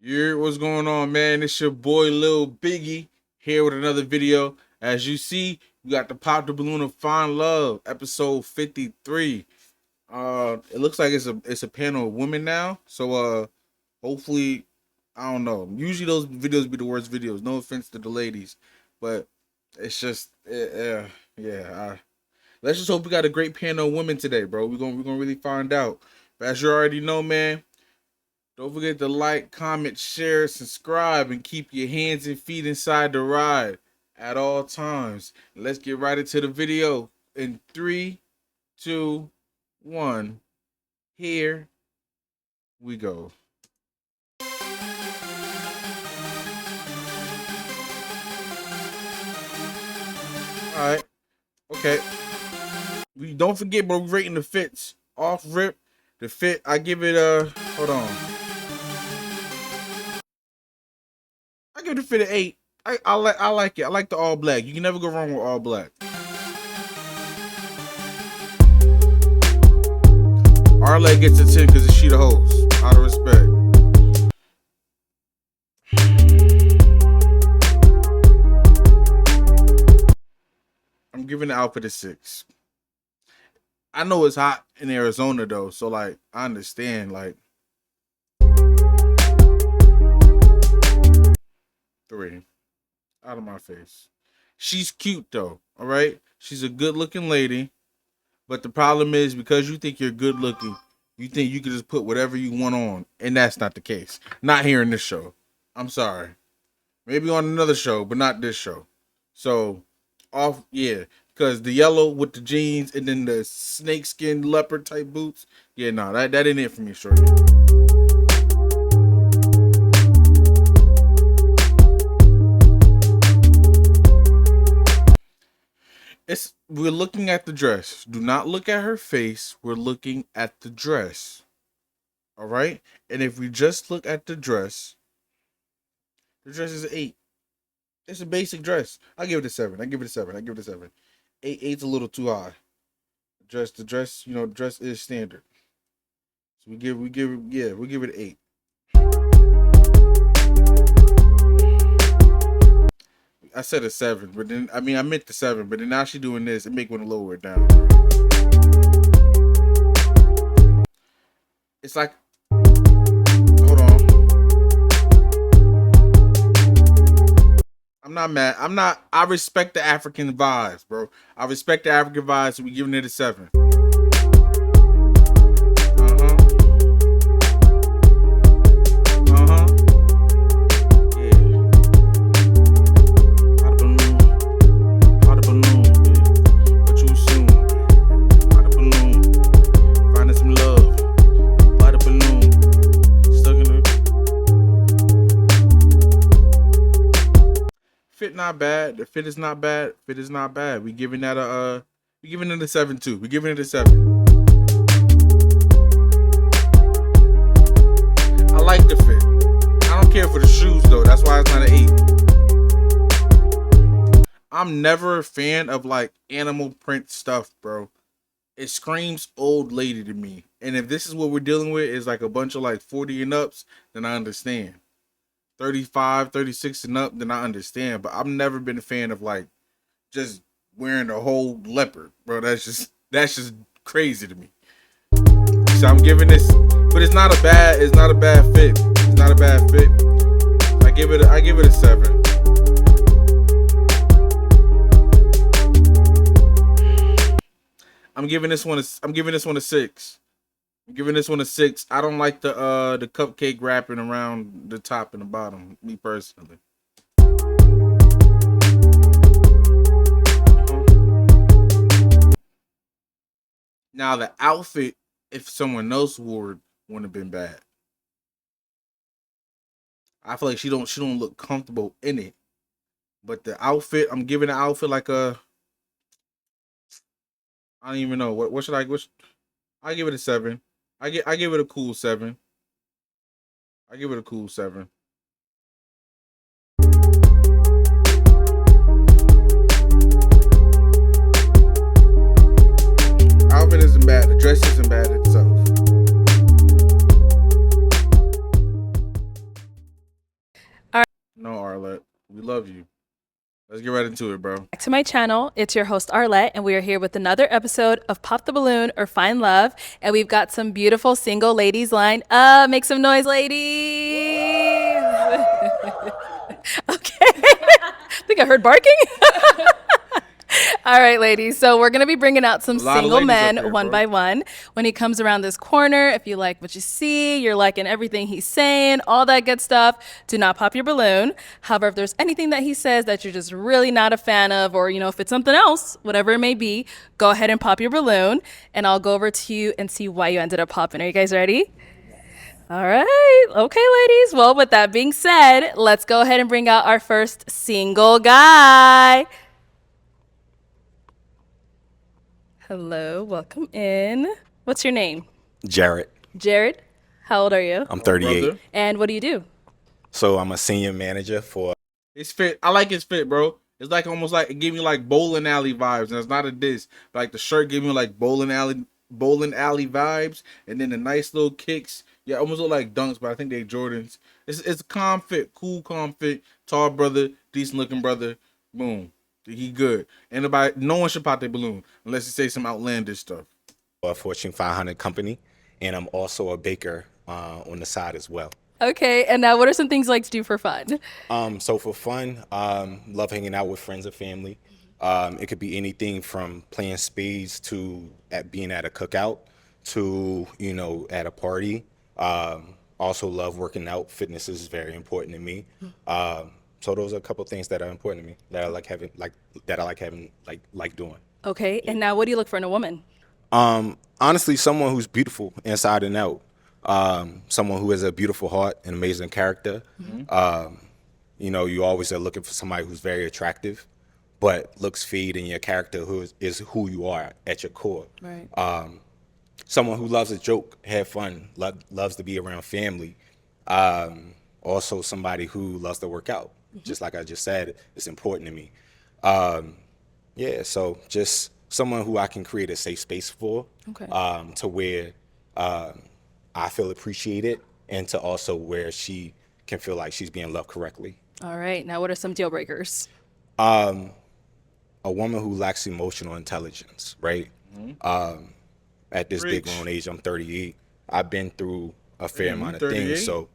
What's going on, man? It's your boy Lil Biggie here with another video. As you see, we got the Pop the Balloon of Fine Love, episode 53. It looks like it's a panel of women now. So hopefully, I don't know. Usually those videos be the worst videos. No offense to the ladies, but it's just let's just hope we got a great panel of women today, bro. We're gonna really find out. But as you already know, man, don't forget to like, comment, share, subscribe, and keep your hands and feet inside the ride at all times. Let's get right into the video in 3, 2, 1. Here we go. All right. Okay. We don't forget, bro. We're rating the fits off rip. The fit, I give it hold on. I give it a fit of 8. I like it. I like the all black. You can never go wrong with all black. Arlette gets a 10 because she the host. Out of respect. I'm giving the outfit a 6. I know it's hot in Arizona though, so like I understand. Like 3. Out of my face. She's cute though, all right? She's a good looking lady, but the problem is because you think you're good looking, you think you can just put whatever you want on, and that's not the case. Not here in this show. I'm sorry. Maybe on another show, but not this show. So, because the yellow with the jeans and then the snakeskin leopard type boots, that ain't it for me, shorty. We're looking at the dress. Do not look at her face. We're looking at the dress. All right? And if we just look at the dress is an 8. It's a basic dress. I give it a 7. I give it a 7. 8's a little too high. The dress is standard. So we give it an 8. I said a 7, but then I meant the 7, but then now she doing this, it make want to lower it down. It's like, hold on. I'm not mad. I respect the African vibes, bro. I respect the African vibes, so we giving it a 7. Not bad. The fit is not bad. We giving it a 7 too. We giving it a 7. I like the fit. I don't care for the shoes though. That's why it's not an 8. I'm never a fan of like animal print stuff, bro. It screams old lady to me. And if this is what we're dealing with is like a bunch of like 40 and ups, then I understand. 35, 36 and up, then I understand. But I've never been a fan of like just wearing a whole leopard, bro. That's just crazy to me. So I'm giving this, but it's not a bad fit. It's not a bad fit. I give it a 7. I'm giving this one a 6. I'm giving this one a 6. I don't like the cupcake wrapping around the top and the bottom, me personally. Now the outfit, if someone else wore it, wouldn't have been bad. I feel like she don't look comfortable in it. But the outfit, I'm giving the outfit like a, I don't even know what should I give it a 7. I give it a cool 7. I give it a cool 7. Outfit isn't bad. The dress isn't bad itself. We love you. Let's get right into it, bro. Back to my channel. It's your host Arlette, and we are here with another episode of Pop the Balloon or Find Love. And we've got some beautiful single ladies lined up. Make some noise, ladies. Okay. I think I heard barking. All right, ladies. So we're gonna be bringing out some single men here, one bro. by one. When he comes around this corner, if you like what you see, you're liking everything he's saying, all that good stuff, do not pop your balloon. However, if there's anything that he says that you're just really not a fan of, or if it's something else, whatever it may be, go ahead and pop your balloon, and I'll go over to you and see why you ended up popping. Are you guys ready? All right. Okay, ladies. Well, with that being said, let's go ahead and bring out our first single guy. Hello, welcome in. What's your name? Jared. Jared. How old are you? I'm 38. Brother. And what do you do? So I'm a senior manager for. His fit. I like his fit, bro. It's like almost like it gave me like bowling alley vibes, and it's not a diss. But like the shirt gave me like bowling alley vibes, and then the nice little kicks. Yeah, almost look like dunks, but I think they Jordans. It's a calm fit, cool calm fit, tall brother, decent looking brother. Boom, he good. And no one should pop their balloon unless you say some outlandish stuff. A Fortune 500 company, and I'm also a baker on the side as well. Okay, and now what are some things you like to do for fun? So for fun, love hanging out with friends and family. It could be anything from playing spades to being at a cookout to at a party. Also love working out. Fitness is very important to me. So those are a couple of things that are important to me that I like having, like doing. Okay, and now what do you look for in a woman? Honestly, someone who's beautiful inside and out. Someone who has a beautiful heart and amazing character. You always are looking for somebody who's very attractive, but looks feed in your character is who you are at your core. Right. Someone who loves a joke, have fun, loves to be around family. Also somebody who loves to work out. Just like I just said, it's important to me. So just someone who I can create a safe space for, Okay. To where I feel appreciated, and to also where she can feel like she's being loved correctly. All right, now what are some deal breakers? A woman who lacks emotional intelligence, right? At this big grown age, I'm 38. I've been through a fair amount of 38? things, so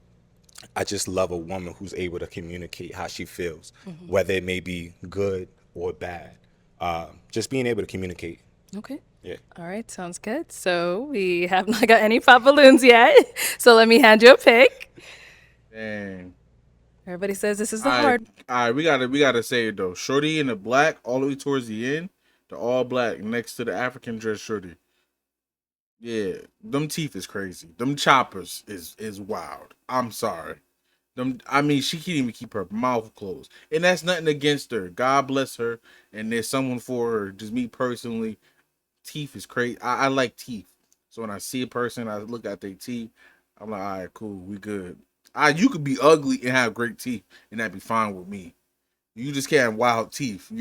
I just love a woman who's able to communicate how she feels, whether it may be good or bad. Just being able to communicate. Okay. Yeah. All right, sounds good. So we have not got any pop balloons yet. So let me hand you a pick. Dang. Everybody says this is the hard. All right, we gotta say it though. Shorty in the black, all the way towards the end, the all black next to the African dress shorty. Yeah, them teeth is crazy. Them choppers is wild. I'm sorry. She can't even keep her mouth closed, and that's nothing against her. God bless her, and there's someone for her. Just me personally, teeth is crazy. I like teeth, so when I see a person, I look at their teeth. I'm like, all right, cool, we good. You could be ugly and have great teeth, and that'd be fine with me. You just can't have wild teeth,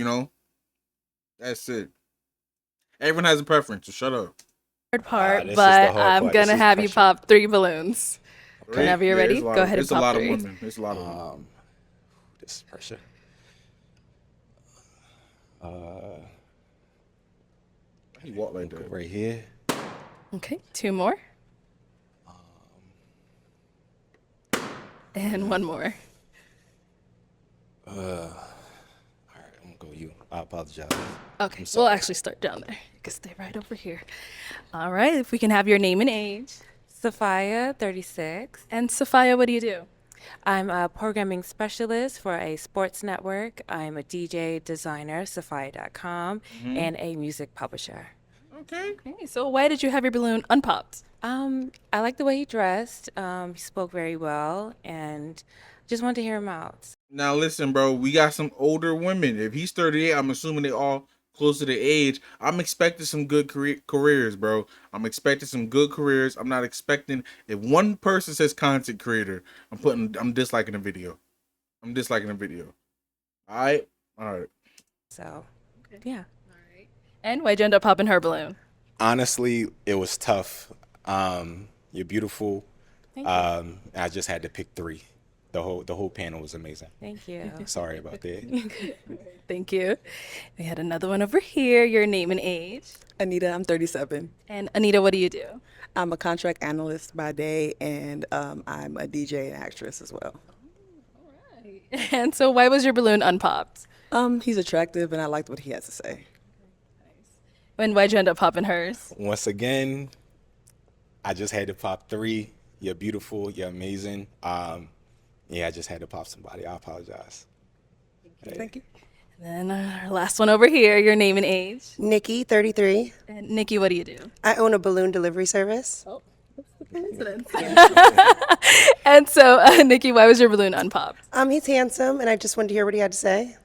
That's it. Everyone has a preference, so shut up. Hard part, this is but the hard I'm part. gonna This is have you pressure. pop 3 balloons. Whenever you're ready, it's a lot go of- ahead and It's a pop lot 3. of women. It's a lot of women. This is pressure. He walk like that. Right here. Okay, 2 more. And 1 more. All right, I'm gonna go you. I apologize. Okay, we'll actually start down there. You can stay right over here. All right, if we can have your name and age. Sophia, 36. And Sophia, what do you do? I'm a programming specialist for a sports network. I'm a DJ, designer, Sophia.com, and a music publisher. Okay. Okay, so why did you have your balloon unpopped? I like the way he dressed. He spoke very well, and just wanted to hear him out. Now listen, bro. We got some older women. If he's 38, I'm assuming they all close to the age. I'm expecting some good careers, bro. I'm expecting some good careers. I'm not expecting if one person says content creator, I'm disliking the video. I'm disliking the video. All right. So, yeah. And why'd you end up popping her balloon? Honestly, it was tough. You're beautiful. Thank you. I just had to pick 3. the whole panel was amazing. Thank you. Sorry about that. Thank you. We had another one over here. Your name and age. Anita, I'm 37. And Anita, what do you do? I'm a contract analyst by day, and I'm a DJ and actress as well. And so, why was your balloon unpopped? He's attractive, and I liked what he has to say. And why'd you end up popping hers? Once again, I just had to pop 3. You're beautiful. You're amazing. Yeah, I just had to pop somebody. I apologize. Thank you. And then our last one over here. Your name and age. Nikki, 33. And Nikki, what do you do? I own a balloon delivery service. And so, Nikki, why was your balloon unpopped? He's handsome, and I just wanted to hear what he had to say.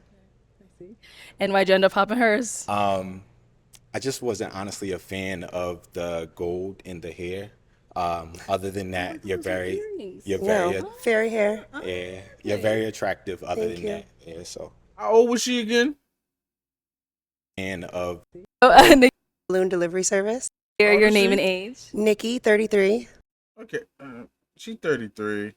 And why'd you end up popping hers? I just wasn't honestly a fan of the gold in the hair. Other than that, you're very, Fairy hair. yeah, you're very attractive. Other Thank than you. that, yeah. So, How old was she again? and of Nikki, Balloon delivery service. your name and age. Nikki, 33. Okay, she's 33.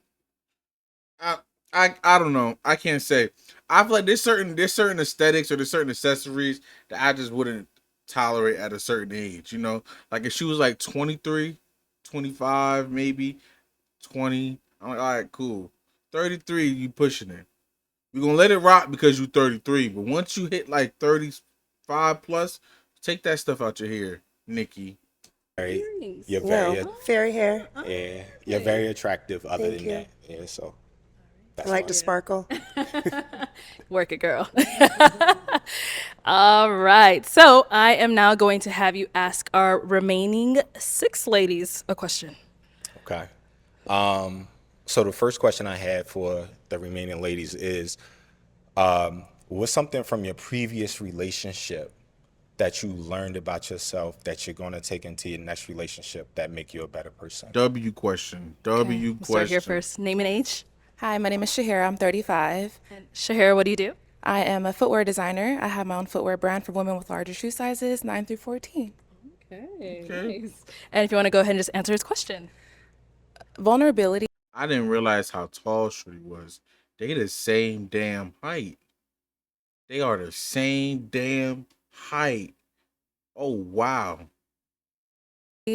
I don't know. I can't say. I feel like there's certain aesthetics or there's certain accessories that I just wouldn't tolerate at a certain age. You know, like if she was like 23, 25, maybe 20. I'm like, all right, cool. 33, you pushing it. We're gonna let it rock because you 33. But once you hit like 35 plus, take that stuff out your hair, Nikki. you're very, Fairy hair. yeah, you're very attractive. Other Thank than you. that, yeah. So, I like to sparkle. Work it, girl. All right. So I am now going to have you ask our remaining 6 ladies a question. okay. So the first question I had for the remaining ladies is, what's something from your previous relationship that you learned about yourself that you're going to take into your next relationship that make you a better person? W question. W We'll start here question. first. Name and age. Hi, my name is Shahira. I'm 35. Shahira, what do you do? I am a footwear designer. I have my own footwear brand for women with larger shoe sizes, 9 through 14. Okay. Nice. And if you want to go ahead and just answer his question. Vulnerability I didn't realize how tall she was. They the same damn height. They are the same damn height. Oh wow.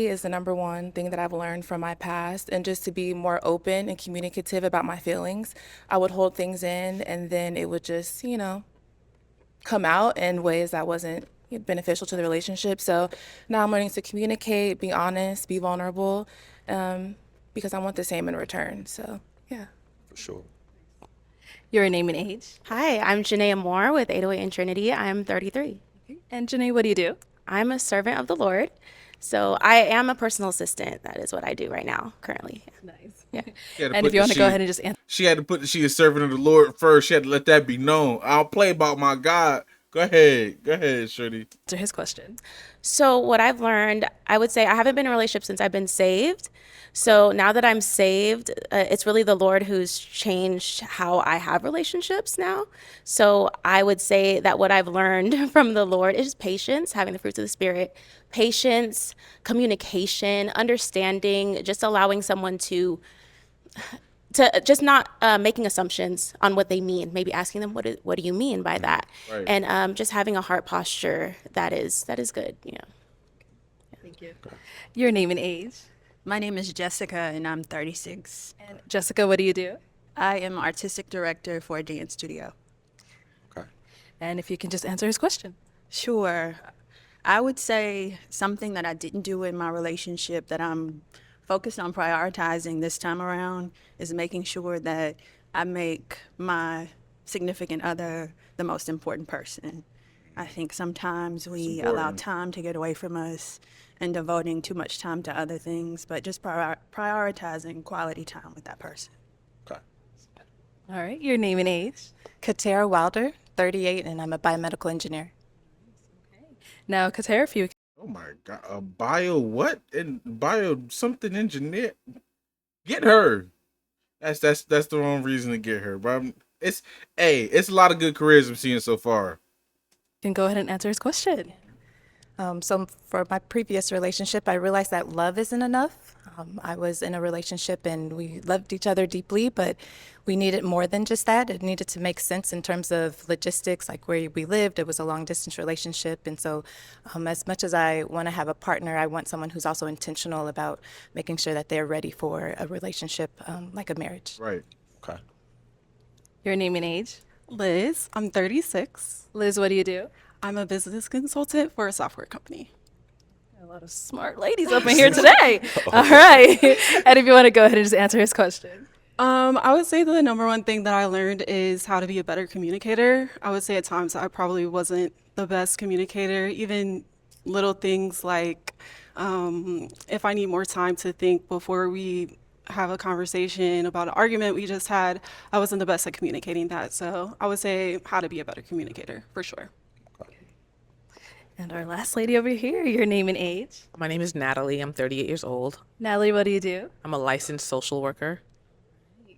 is the number one thing that I've learned from my past, and just to be more open and communicative about my feelings. I would hold things in, and then it would just, come out in ways that wasn't beneficial to the relationship. So now I'm learning to communicate, be honest, be vulnerable, because I want the same in return. So, yeah. For sure. Your name and age. Hi, I'm Janae Moore with 808 and Trinity. I'm 33. And Janae, what do you do? I'm a servant of the Lord. So I am a personal assistant. That is what I do right now, currently. Nice. Yeah. And if you want to go ahead and just answer. She had to put she is servant of the Lord first. She had to let that be known. I don't play about my God. Go ahead, Shirley. Answer his question. So what I've learned, I would say I haven't been in a relationship since I've been saved. So now that I'm saved, it's really the Lord who's changed how I have relationships now. So I would say that what I've learned from the Lord is patience, having the fruits of the Spirit, patience, communication, understanding, just allowing someone to just not making assumptions on what they mean, maybe asking them, what do you mean by that? Right. And just having a heart posture that is good, Thank you. Your name and age. My name is Jessica, and I'm 36. And Jessica, what do you do? I am artistic director for a dance studio. Okay. And if you can just answer his question. Sure. I would say something that I didn't do in my relationship that I'm focused on prioritizing this time around is making sure that I make my significant other the most important person. I think sometimes we allow time to get away from us and devoting too much time to other things, but just prioritizing quality time with that person. Okay. All right. Your name and age. Katera Wilder, 38, and I'm a biomedical engineer. Now, Katera, if you. Oh my God, a bio what? And bio something engineer. Get her. That's the wrong reason to get her. But it's a lot of good careers I'm seeing so far. Can go ahead and answer his question. So for my previous relationship, I realized that love isn't enough. I was in a relationship and we loved each other deeply, but we needed more than just that. It needed to make sense in terms of logistics, like where we lived. It was a long distance relationship. And so as much as I want to have a partner, I want someone who's also intentional about making sure that they're ready for a relationship like a marriage. Right. Okay. Your name and age? Liz, I'm 36. Liz, what do you do? I'm a business consultant for a software company. A lot of smart ladies up in here today. All right. And if you want to go ahead and just answer his question. I would say the number one thing that I learned is how to be a better communicator. I would say at times I probably wasn't the best communicator, even little things like if I need more time to think before we have a conversation about an argument we just had, I wasn't the best at communicating that. So I would say how to be a better communicator for sure. And our last lady over here, your name and age? My name is Natalie. I'm 38 years old. Natalie, what do you do? I'm a licensed social worker.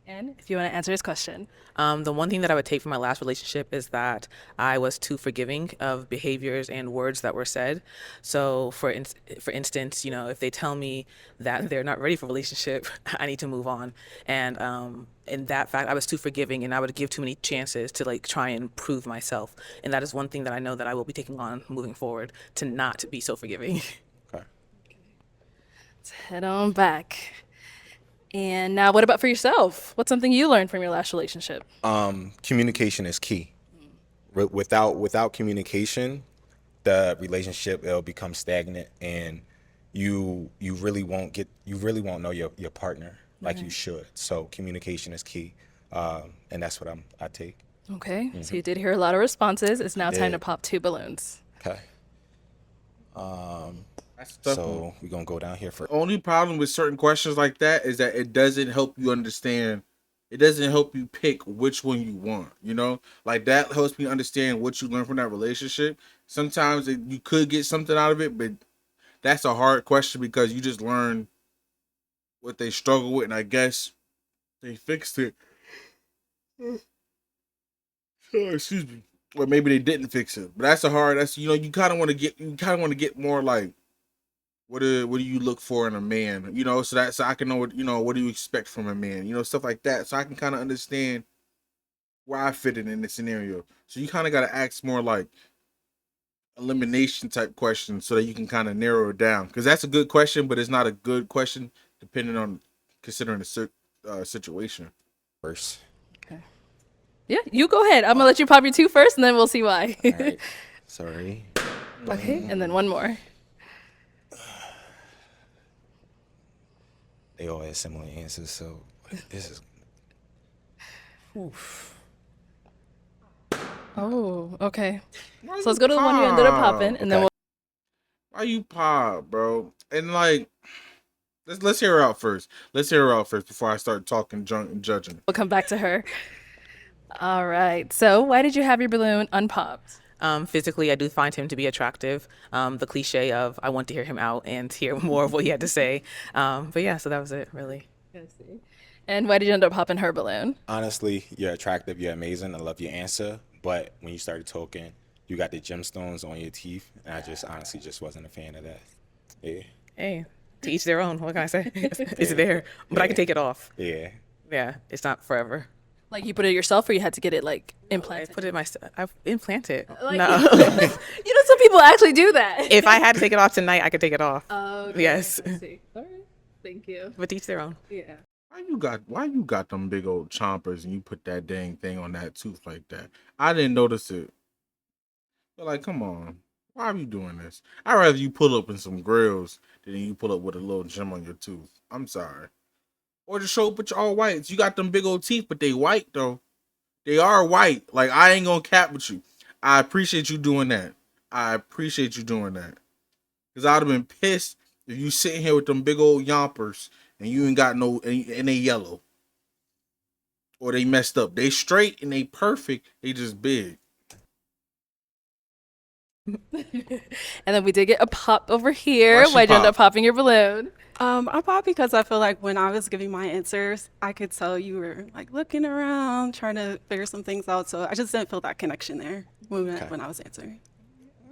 And if you want to answer his question. The one thing that I would take from my last relationship is that I was too forgiving of behaviors and words that were said. So for instance, if they tell me that they're not ready for a relationship, I need to move on. And in that fact, I was too forgiving and I would give too many chances to like try and prove myself. And that is one thing that I know that I will be taking on moving forward, to not be so forgiving. Okay. Let's head on back. And now, what about for yourself? What's something you learned from your last relationship? Communication is key. Without communication, the relationship it'll become stagnant, and you really won't know your partner like you should. So communication is key, and that's what I take. Okay, so you did hear a lot of responses. It's now time to pop 2 balloons. Okay. That's tough. So we're gonna go down here for. Only problem with certain questions like that is that it doesn't help you understand. It doesn't help you pick which one you want. Like that helps me understand what you learned from that relationship. Sometimes you could get something out of it, but that's a hard question because you just learn what they struggle with, and I guess they fixed it. Excuse me. Or maybe they didn't fix it. But that's you kind of want to get more like what do you look for in a man? So I can know what do you expect from a man? Stuff like that. So I can kind of understand where I fit in the scenario. So you kind of got to ask more like elimination type questions so that you can kind of narrow it down. Because that's a good question, but it's not a good question depending on considering the situation. First. Yeah, you go ahead. I'm going to let you pop your 2 first, and then we'll see why. All right. Sorry. Okay, and then one more. They all had similar answers, so this is. Oof. Oh, okay. So let's go to the one you ended up popping, and then we'll. Why you pop, bro? And like, let's hear her out first. Let's hear her out first before I start talking junk and judging. We'll come back to her. All right. So why did you have your balloon unpopped? Physically, I do find him to be attractive. The cliche of I want to hear him out and hear more of what he had to say. But yeah, so that was it, really. I see. And why did you end up popping her balloon? Honestly, you're attractive. You're amazing. I love your answer. But when you started talking, you got the gemstones on your teeth. And I just honestly just wasn't a fan of that. Yeah. Hey, to each their own. What can I say? It's there. But I can take it off. Yeah. Yeah, it's not forever. Like you put it yourself, or you had to get it like implanted? I put it I implant it. Like, No. some people actually do that. If I had to take it off tonight, I could take it off. Okay. Yes. I see. All right. Thank you. But each their own. Yeah. Why you got them big old chompers and you put that dang thing on that tooth like that? I didn't notice it. But like, come on. Why are you doing this? I'd rather you pull up in some grills than you pull up with a little gem on your tooth. I'm sorry. Or just show up with your all whites. You got them big old teeth, but they white though. They are white. Like, I ain't gonna cap with you. I appreciate you doing that. Because I'd have been pissed if you sitting here with them big old yompers and you ain't got no, and they yellow. Or they messed up. They straight and they perfect. They just big. And then we did get a pop over here. Why'd you end up popping your balloon? I popped because I feel like when I was giving my answers, I could tell you were like looking around, trying to figure some things out. So I just didn't feel that connection there when I was answering.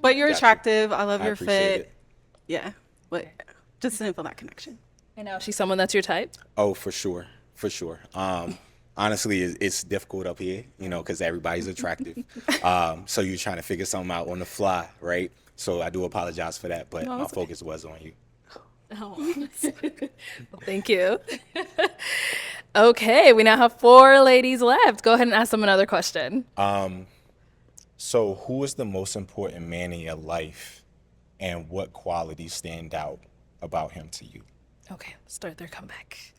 But you're Got you. attractive. I love I your appreciate fit. it. Yeah, but just didn't feel that connection. And now she's someone that's your type? Oh, for sure, for sure. Honestly, it's difficult up here, you know, because everybody's attractive. So you're trying to figure something out on the fly, right? So I do apologize for that, but my focus was on you. Oh. Well, thank you. Okay, we now have 4 ladies left. Go ahead and ask them another question. So who is the most important man in your life, and what qualities stand out about him to you? Okay, start their comeback.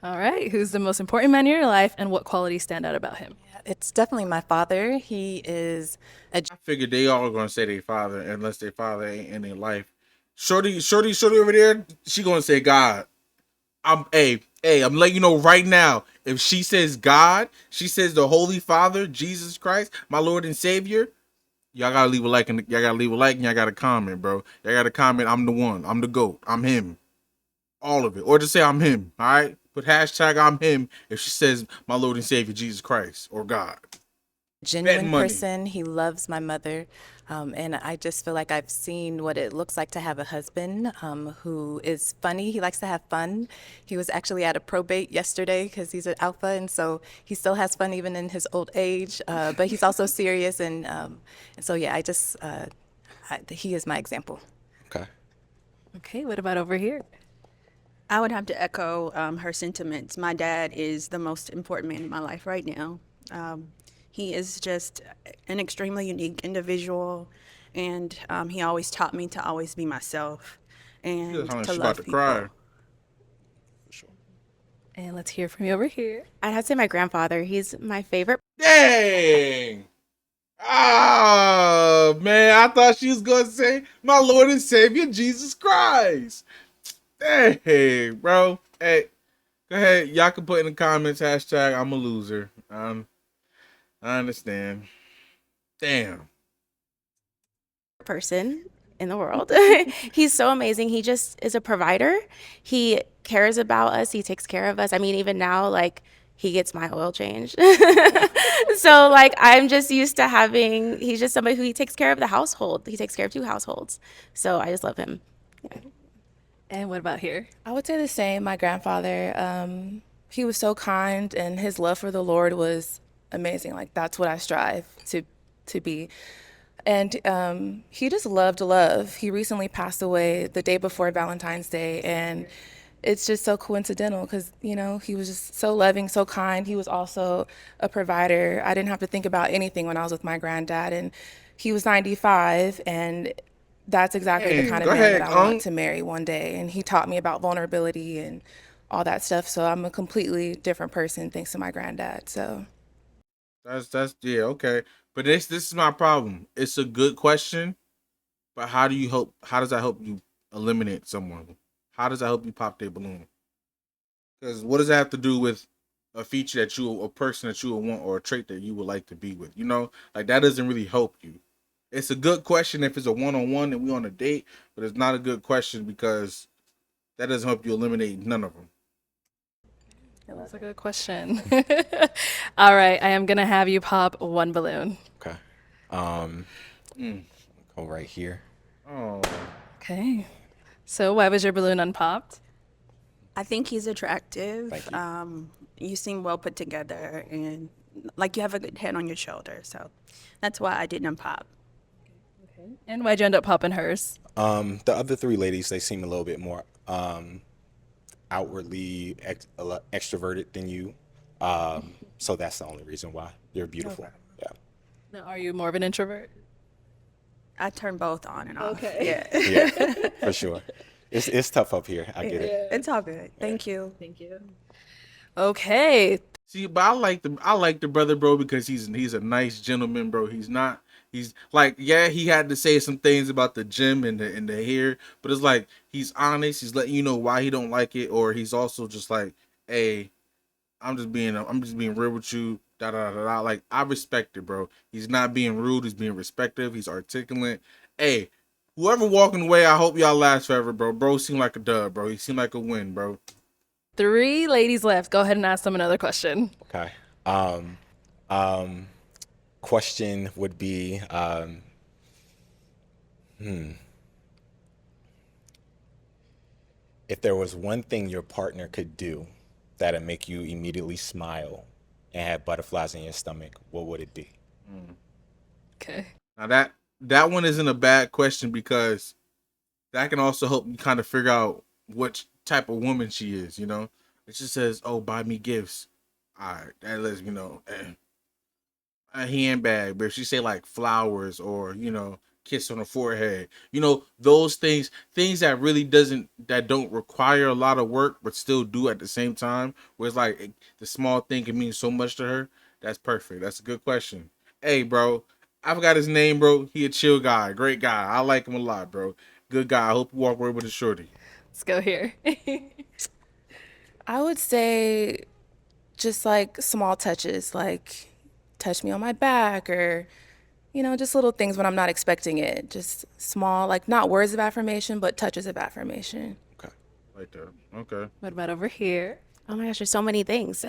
All right, who's the most important man in your life, and what qualities stand out about him? It's definitely my father. He is a I figured they all gonna say their father unless their father ain't in their life. Shorty over there, she gonna say God. I'm letting you know right now. If she says God, she says the Holy Father, Jesus Christ, my Lord and Savior. Y'all gotta leave a like and y'all gotta comment, bro. Y'all gotta comment. I'm the one. I'm the GOAT. I'm him. All of it, or just say I'm him. All right. Put hashtag I'm him if she says my Lord and Savior Jesus Christ or God. genuine person. He loves my mother. And I just feel like I've seen what it looks like to have a husband who is funny. He likes to have fun. He was actually at a probate yesterday because he's an alpha, and so he still has fun even in his old age. But he's also serious, and so yeah, he is my example. Okay. Okay, what about over here? I would have to echo her sentiments. My dad is the most important man in my life right now. He is just an extremely unique individual, and he always taught me to always be myself and to love people. Cry. And let's hear from you over here. I'd have to say my grandfather. He's my favorite. Dang! Oh man, I thought she was gonna say my Lord and Savior Jesus Christ. Hey, bro. Hey, go ahead. Y'all can put in the comments hashtag I'm a loser. I understand. Damn. Person in the world. He's so amazing. He just is a provider. He cares about us. He takes care of us. I mean, even now, like, he gets my oil changed. So, like, I'm just used to he's just somebody who he takes care of the household. He takes care of 2 households. So I just love him. Yeah. And what about here? I would say the same. My grandfather, he was so kind, and his love for the Lord was amazing. Like, that's what I strive to be. And he just loved love. He recently passed away the day before Valentine's Day, and it's just so coincidental because, you know, he was just so loving, so kind. He was also a provider. I didn't have to think about anything when I was with my granddad, and he was 95, and that's exactly the kind of man that I want to marry one day. And he taught me about vulnerability and all that stuff. So I'm a completely different person thanks to my granddad. So That's yeah, okay. But this is my problem. It's a good question, but how does that help you eliminate someone? How does that help you pop their balloon? Because what does that have to do with a feature a person that you would want, or a trait that you would like to be with? You know, like that doesn't really help you. It's a good question if it's a one-on-one and we on a date, but it's not a good question because that doesn't help you eliminate none of them. Yeah, that's a good question. All right, I am gonna have you pop 1 balloon. Okay. Go right here. Oh. Okay. So why was your balloon unpopped? I think he's attractive. Thank you. You seem well put together, and like you have a good head on your shoulder. So that's why I didn't pop. And why'd you end up popping hers? The other 3 ladies, they seem a little bit more outwardly extroverted than you. So that's the only reason why. You're beautiful. Okay. Yeah. Now, are you more of an introvert? I turn both on and off. Okay. Yeah, for sure. It's tough up here. I get it. It's all good. Thank you. Thank you. Okay. See, but I like the brother, bro, because he's a nice gentleman, bro. He's like, yeah, he had to say some things about the gym and the hair, but it's like he's honest. He's letting you know why he don't like it, or he's also just like, hey, I'm just being real with you. Da da da da. Like, I respect it, bro. He's not being rude. He's being respectful. He's articulate. Hey, whoever walking away, I hope y'all last forever, bro. Bro seemed like a dub, bro. He seemed like a win, bro. 3 ladies left. Go ahead and ask them another question. Okay. Question would be, If there was one thing your partner could do that'd make you immediately smile and have butterflies in your stomach, what would it be? Okay. Now that one isn't a bad question because that can also help you kind of figure out what type of woman she is. You know, if she says, "Oh, buy me gifts," all right, that lets me know a handbag. But if she say like flowers or kiss on the forehead, those things that really that don't require a lot of work but still do at the same time. Where it's like the small thing can mean so much to her. That's perfect. That's a good question. Hey, bro, I forgot his name, bro. He a chill guy, great guy. I like him a lot, bro. Good guy. I hope you walk away with a shorty. Let's go here. I would say just like small touches, like touch me on my back or, just little things when I'm not expecting it. Just small, like not words of affirmation, but touches of affirmation. Okay. Right there. Okay. What about over here? Oh my gosh, there's so many things.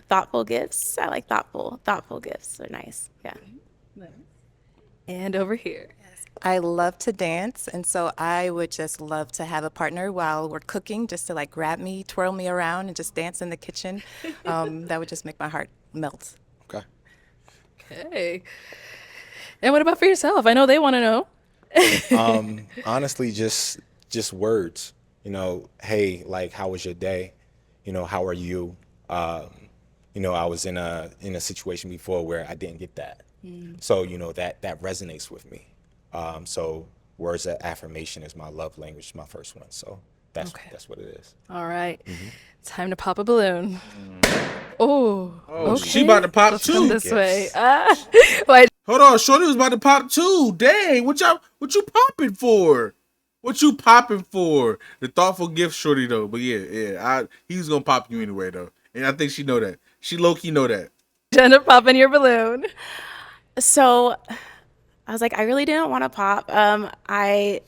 Thoughtful gifts. I like thoughtful gifts. They're nice. Yeah. And over here. I love to dance, and so I would just love to have a partner while we're cooking, just to like grab me, twirl me around, and just dance in the kitchen. That would just make my heart melt. Okay. Okay. And what about for yourself? I know they want to know. Honestly, just words. Hey, like, how was your day? How are you? I was in a situation before where I didn't get that. So, that resonates with me. So words of affirmation is my love language, my first one. So that's what it is. All right. Time to pop a balloon. Oh, okay. She about to pop Let's too. come this way. Hold on, Shorty was about to pop too. Dang, what you popping for? What you popping for? The thoughtful gift, Shorty though. But he was gonna pop you anyway though, and I think she know that. She low key know that. Jenna, popping your balloon. So I was like, I really didn't want to pop. I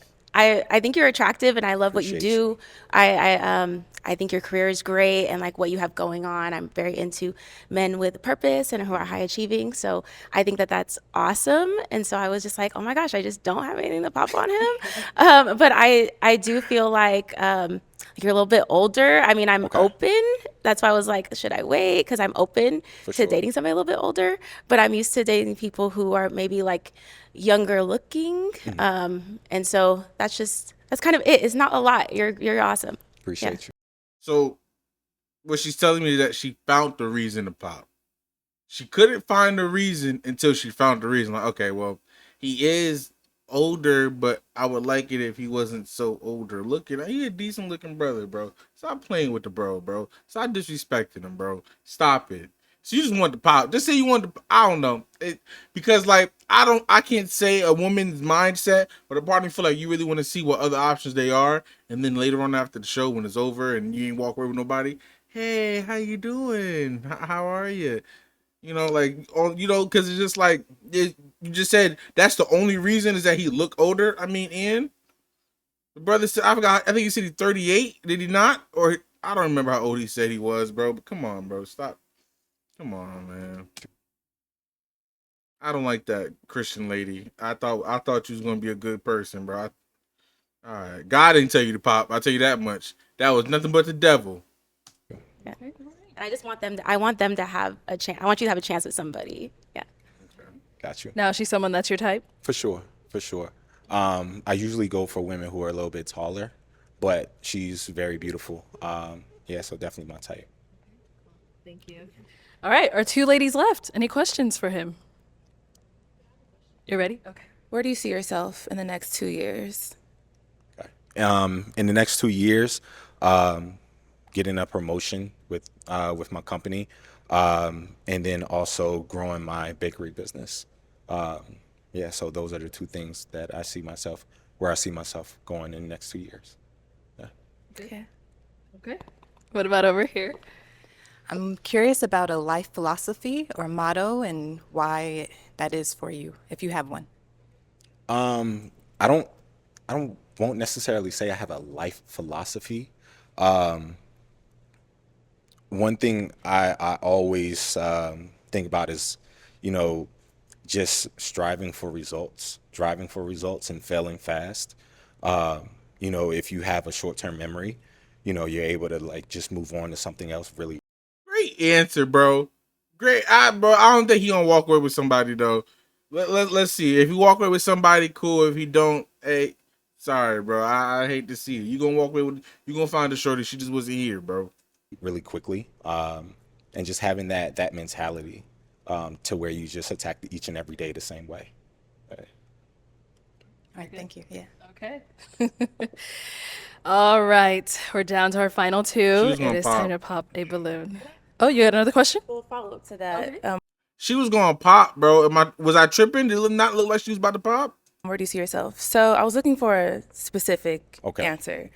think you're attractive and I love what you do. I think your career is great and like what you have going on. I'm very into men with purpose and who are high achieving. So I think that that's awesome. And so I was just like, oh my gosh, I just don't have anything to pop on him. But I do feel like you're a little bit older. I mean, I'm open. That's why I was like, should I wait? Because I'm open to dating somebody a little bit older. But I'm used to dating people who are maybe like younger looking. And so that's kind of it. It's not a lot. You're awesome. Appreciate you. So what she's telling me is that she found the reason to pop. She couldn't find the reason until she found the reason. Like, okay, well, he is older, but I would like it if he wasn't so older looking. He a decent looking brother, bro. Stop playing with the bro. Stop disrespecting him, bro. Stop it. So you just want to pop. Just say you want to. I don't know. Because like I can't say a woman's mindset, but a part of me feel like you really want to see what other options they are, and then later on after the show when it's over and you ain't walk away with nobody. Hey, how you doing? How are you? Because it's just like you just said. That's the only reason is that he look older. I mean, and the brother said I forgot. I think he said he's 38. Did he not? Or I don't remember how old he said he was, bro. But come on, bro, stop. Come on, man. I don't like that Christian lady. I thought you was gonna be a good person, bro. All right, God didn't tell you to pop. I'll tell you that much. That was nothing but the devil. Yeah. And I just want them to have a chance. I want you to have a chance with somebody. Yeah. Got you. Now, is she someone that's your type? For sure. I usually go for women who are a little bit taller, but she's very beautiful. So definitely my type. Thank you. All right, our two ladies left. Any questions for him? You ready? Okay. Where do you see yourself in the next 2 years? In the next 2 years, getting a promotion with my company, and then also growing my bakery business. So those are the two things that I see myself going in the next 2 years. Yeah. Okay. What about over here? I'm curious about a life philosophy or motto and why that is for you, if you have one. I won't necessarily say I have a life philosophy. One thing I always think about is, just striving for results, driving for results and failing fast. You know, if you have a short-term memory, you know, you're able to like just move on to something else really. Great answer, bro. Great. Bro, I don't think he gonna walk away with somebody though. Let's see. If he walk away with somebody, cool. If he don't, hey, sorry, bro. I hate to see it. You gonna walk away with? You gonna find a shorty? She just wasn't here, bro. Really quickly, and just having that mentality to where you just attack each and every day the same way. All right, thank you. Yeah. Okay. All right, we're down to our final two. was gonna It is pop. time to pop a balloon. Oh, you had another question? We'll follow up to that. She was gonna pop, bro. Was I tripping? Did it not look like she was about to pop? Where do you see yourself? So I was looking for a specific Okay. answer.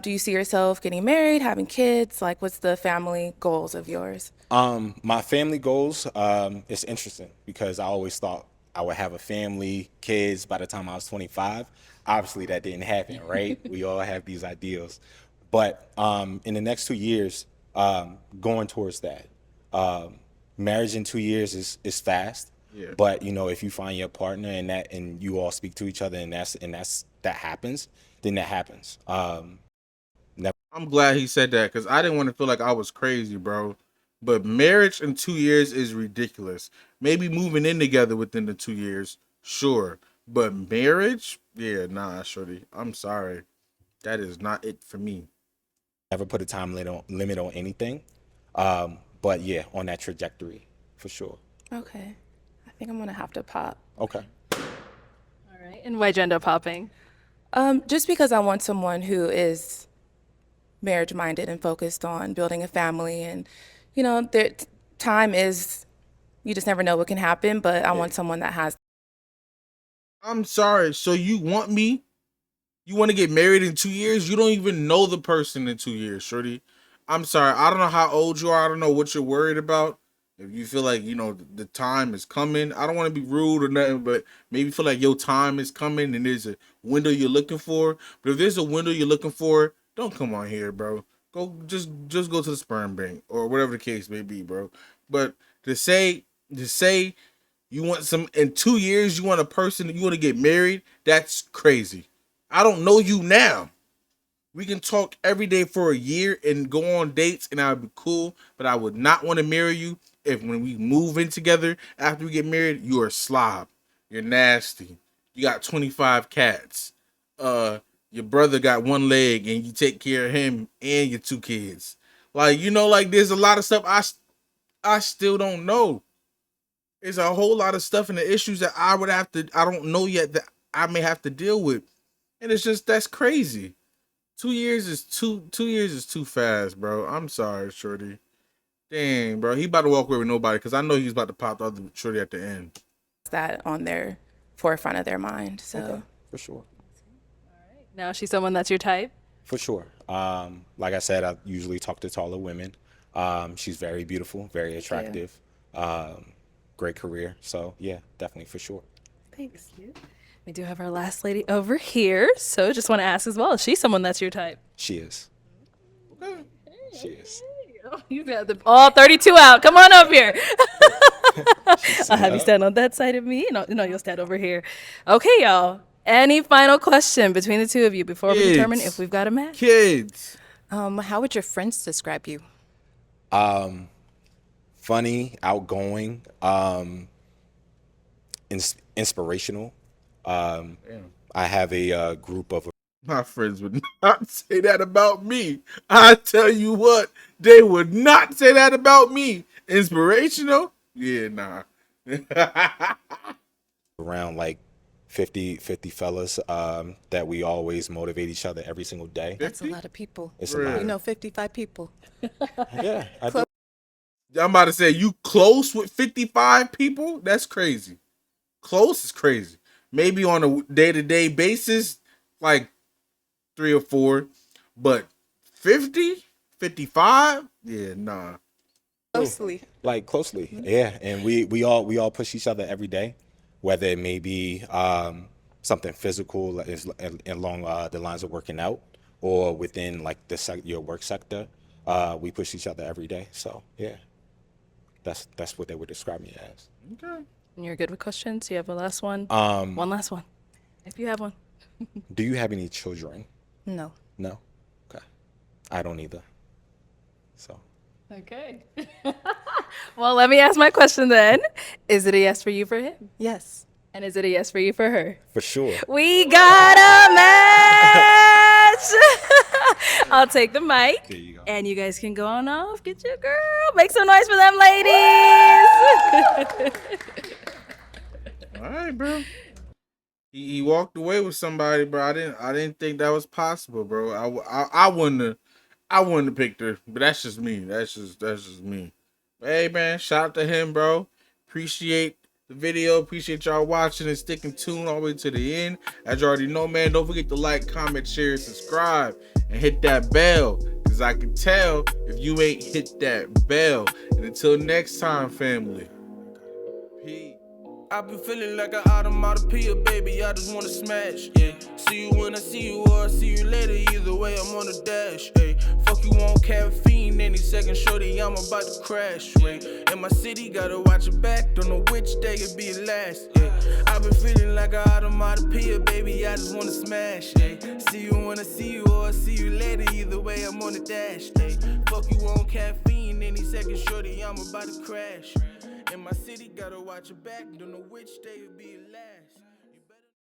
Do you see yourself getting married, having kids? Like, what's the family goals of yours? My family goals, it's interesting because I always thought I would have a family, kids by the time I was 25. Obviously, that didn't happen, right? We all have these ideals. But in the next 2 years, going towards that. Marriage in 2 years is fast. Yeah. But you know, if you find your partner and you all speak to each other and that happens, then that happens. I'm glad he said that because I didn't want to feel like I was crazy, bro. But marriage in 2 years is ridiculous. Maybe moving in together within the 2 years, sure. But marriage, yeah, nah, shorty. I'm sorry. That is not it for me. Never put a time limit on anything. But yeah, on that trajectory, for sure. Okay. I think I'm going to have to pop. Okay. All right. And why'd you end up popping? Just because I want someone who is marriage minded and focused on building a family. And, you know, time is, you just never know what can happen, but I want someone that has. I'm sorry. So you want me? You want to get married in 2 years? You don't even know the person in 2 years, shorty. I'm sorry. I don't know how old you are. I don't know what you're worried about. If you feel like, you know, the time is coming, I don't want to be rude or nothing, but maybe feel like your time is coming and there's a window you're looking for. But if there's a window you're looking for, don't come on here, bro. Go just go to the sperm bank or whatever the case may be, bro. But to say you want some in 2 years, you want a person, you want to get married, that's crazy. I don't know you now. We can talk every day for a year and go on dates and I would be cool, but I would not want to marry you if when we move in together after we get married, you are a slob. You're nasty. You got 25 cats. Your brother got one leg and you take care of him and your 2 kids. Like, you know, like there's a lot of stuff I still don't know. There's a whole lot of stuff and the issues that I don't know yet that I may have to deal with. And it's just, that's crazy. 2 years is too fast, bro. I'm sorry, shorty. Dang, bro. He about to walk away with nobody because I know he's about to pop the other shorty at the end. That on their forefront of their mind. So Okay, for sure. Now she's someone that's your type? For sure. Like I said, I usually talk to taller women. She's very beautiful, very attractive. Great career. So yeah, definitely for sure. Thanks. We do have our last lady over here. So just want to ask as well, is she someone that's your type? She is. Okay. She is. You got all 32 out. Come on up here. I'll have you stand on that side of me. No, you'll stand over here. Okay, y'all. Any final question between the two of you before we determine if we've got a match? Kids. How would your friends describe you? Funny, outgoing, inspirational. I have a group of. My friends would not say that about me. I tell you what, they would not say that about me. Inspirational? Yeah, nah. Around like 50 fellas that we always motivate each other every single day. That's a lot of people. It's a lot. You know, 55 people. Yeah, I do. I'm about to say, you close with 55 people? That's crazy. Close is crazy. Maybe on a day-to-day basis, like 3 or 4. But 50? 55? Yeah, nah. Closely. Like closely, yeah. And we all push each other every day, whether it may be something physical like along the lines of working out, or within like your work sector. We push each other every day. So yeah, that's what they would describe me as. Okay. And you're good with questions? You have a last one? One last one. If you have one. Do you have any children? No. No? Okay. I don't either. So. Okay. Well, let me ask my question then. Is it a yes for you for him? Yes. And is it a yes for you for her? For sure. We got a match! I'll take the mic. There you go. And you guys can go on off. Get your girl. Make some noise for them ladies. All right, bro. He walked away with somebody, bro. I didn't think that was possible, bro. I wouldn't have picked her, but that's just me. That's just me. But hey, man, shout out to him, bro. Appreciate the video. Appreciate y'all watching and sticking tuned all the way to the end. As you already know, man, don't forget to like, comment, share, subscribe, and hit that bell. Cause I can tell if you ain't hit that bell. And until next time, family. Peace. I've been feeling like an automatopoeia, baby, I just wanna smash, yeah. See you when I see you, or I see you later, either way, I'm on the dash, ayy. Fuck you on caffeine, any second, shorty, I'm about to crash, right? In my city, gotta watch your back, don't know which day it be the last, yeah. I've been feeling like an automatopoeia, baby, I just wanna smash, ayy. See you when I see you, or I see you later, either way, I'm on the dash, ayy. Fuck you on caffeine, any second, shorty, I'm about to crash. In my city, gotta watch your back, don't know which day it'll be last.